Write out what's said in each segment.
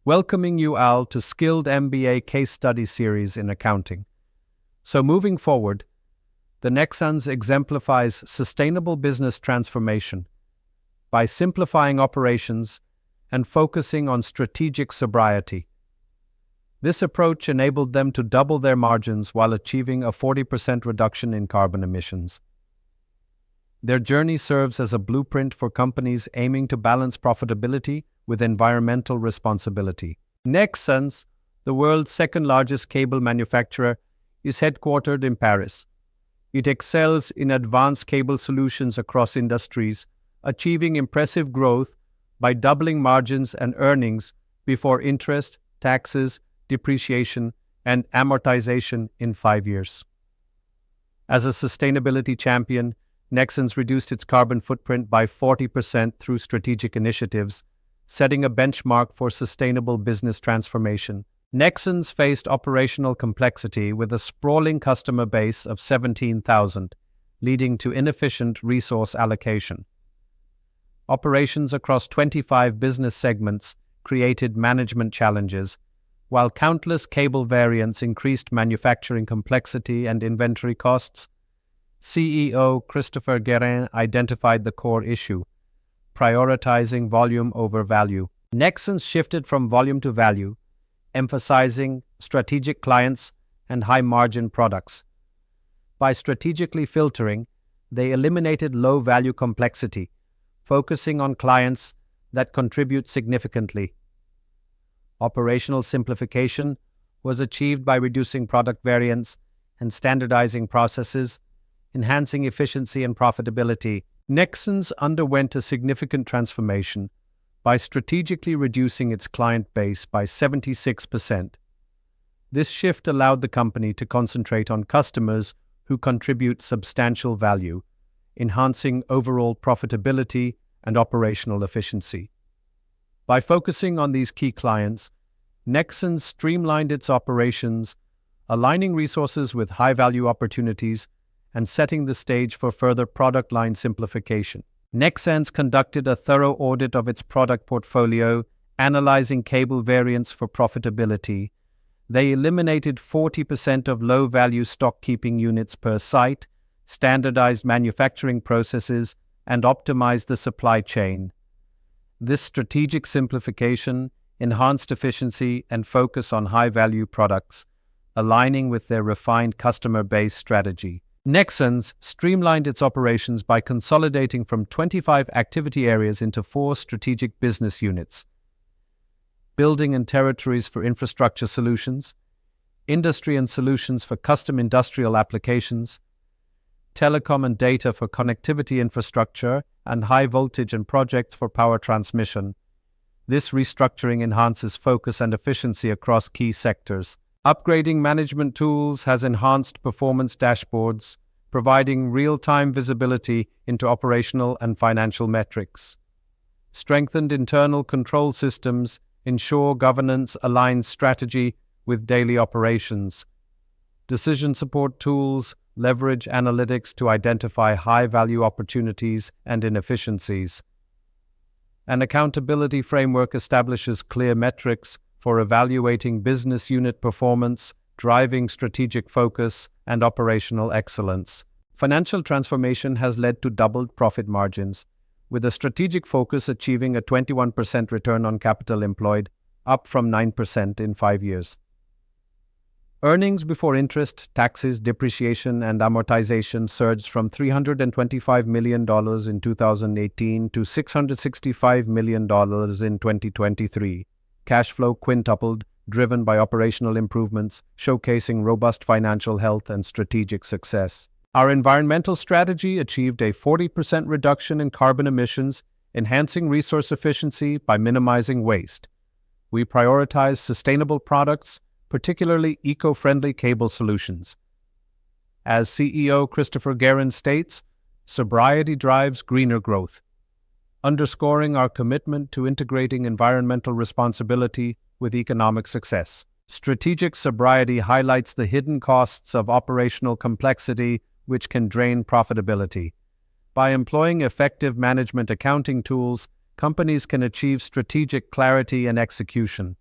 welcoming you all to Skilled MBA Case Study Series in Accounting. So moving forward, the Nexans exemplifies sustainable business transformation by simplifying operations and focusing on strategic sobriety. This approach enabled them to double their margins while achieving a 40% reduction in carbon emissions. Their journey serves as a blueprint for companies aiming to balance profitability with environmental responsibility. Nexans, the world's second-largest cable manufacturer, is headquartered in Paris. It excels in advanced cable solutions across industries, achieving impressive growth by doubling margins and earnings before interest, taxes, depreciation, and amortization in 5 years. As a sustainability champion, Nexans reduced its carbon footprint by 40% through strategic initiatives, setting a benchmark for sustainable business transformation. Nexans faced operational complexity with a sprawling customer base of 17,000, leading to inefficient resource allocation. Operations across 25 business segments created management challenges, while countless cable variants increased manufacturing complexity and inventory costs. CEO Christopher Guérin identified the core issue: prioritizing volume over value. Nexans shifted from volume to value, emphasizing strategic clients and high-margin products. By strategically filtering, they eliminated low-value complexity, focusing on clients that contribute significantly. Operational simplification was achieved by reducing product variants and standardizing processes, enhancing efficiency and profitability. Nexans underwent a significant transformation by strategically reducing its client base by 76%. This shift allowed the company to concentrate on customers who contribute substantial value, enhancing overall profitability and operational efficiency. By focusing on these key clients, Nexans streamlined its operations, aligning resources with high-value opportunities and setting the stage for further product line simplification. Nexans conducted a thorough audit of its product portfolio, analyzing cable variants for profitability. They eliminated 40% of low-value stock-keeping units per site, standardized manufacturing processes, and optimized the supply chain. This strategic simplification enhanced efficiency and focus on high-value products, aligning with their refined customer base strategy. Nexans streamlined its operations by consolidating from 25 activity areas into 4 strategic business units: building and territories for infrastructure solutions, industry and solutions for custom industrial applications, telecom and data for connectivity infrastructure, and high voltage and projects for power transmission. This restructuring enhances focus and efficiency across key sectors. Upgrading management tools has enhanced performance dashboards, providing real-time visibility into operational and financial metrics. Strengthened internal control systems ensure governance aligns strategy with daily operations. Decision support tools leverage analytics to identify high-value opportunities and inefficiencies. An accountability framework establishes clear metrics for evaluating business unit performance, driving strategic focus, and operational excellence. Financial transformation has led to doubled profit margins, with a strategic focus achieving a 21% return on capital employed, up from 9% in 5 years. Earnings before interest, taxes, depreciation, and amortization surged from $325 million in 2018 to $665 million in 2023. Cash flow quintupled, driven by operational improvements, showcasing robust financial health and strategic success. Our environmental strategy achieved a 40% reduction in carbon emissions, enhancing resource efficiency by minimizing waste. We prioritize sustainable products, particularly eco-friendly cable solutions. As CEO Christopher Guérin states, sobriety drives greener growth, underscoring our commitment to integrating environmental responsibility with economic success. Strategic sobriety highlights the hidden costs of operational complexity which can drain profitability. By employing effective management accounting tools, companies can achieve strategic clarity and execution,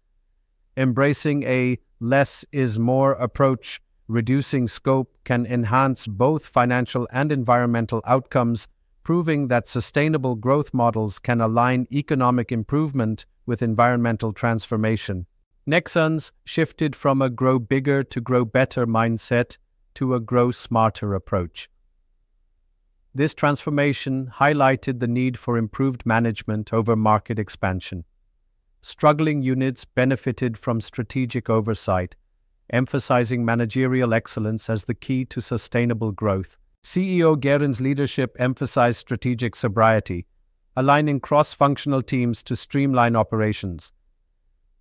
Embracing a less is more approach, reducing scope, can enhance both financial and environmental outcomes, proving that sustainable growth models can align economic improvement with environmental transformation. Nexans shifted from a grow bigger to grow better mindset to a grow smarter approach. This transformation highlighted the need for improved management over market expansion. Struggling units benefited from strategic oversight, emphasizing managerial excellence as the key to sustainable growth. CEO Guerin's leadership emphasized strategic sobriety, aligning cross-functional teams to streamline operations.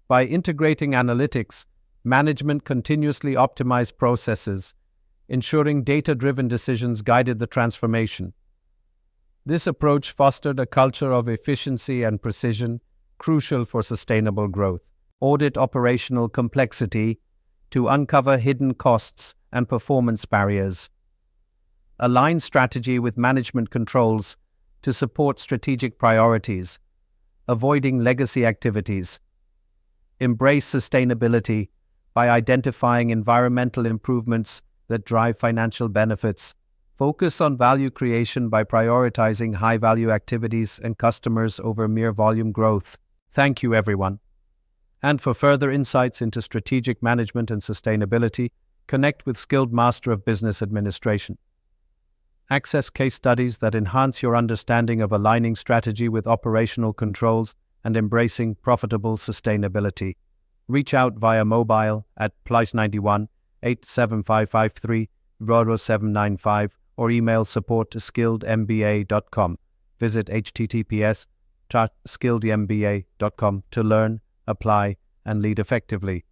By integrating analytics, management continuously optimized processes, ensuring data-driven decisions guided the transformation. This approach fostered a culture of efficiency and precision, crucial for sustainable growth. Audit operational complexity to uncover hidden costs and performance barriers. Align strategy with management controls to support strategic priorities, avoiding legacy activities. Embrace sustainability by identifying environmental improvements that drive financial benefits. Focus on value creation by prioritizing high-value activities and customers over mere volume growth. Thank you, everyone. And for further insights into strategic management and sustainability, connect with skilled Master of Business Administration. Access case studies that enhance your understanding of aligning strategy with operational controls and embracing profitable sustainability. Reach out via mobile at +91 87553 0795 or email support@skilledmba.com. Visit https://skilledmba.com to learn, apply, and lead effectively.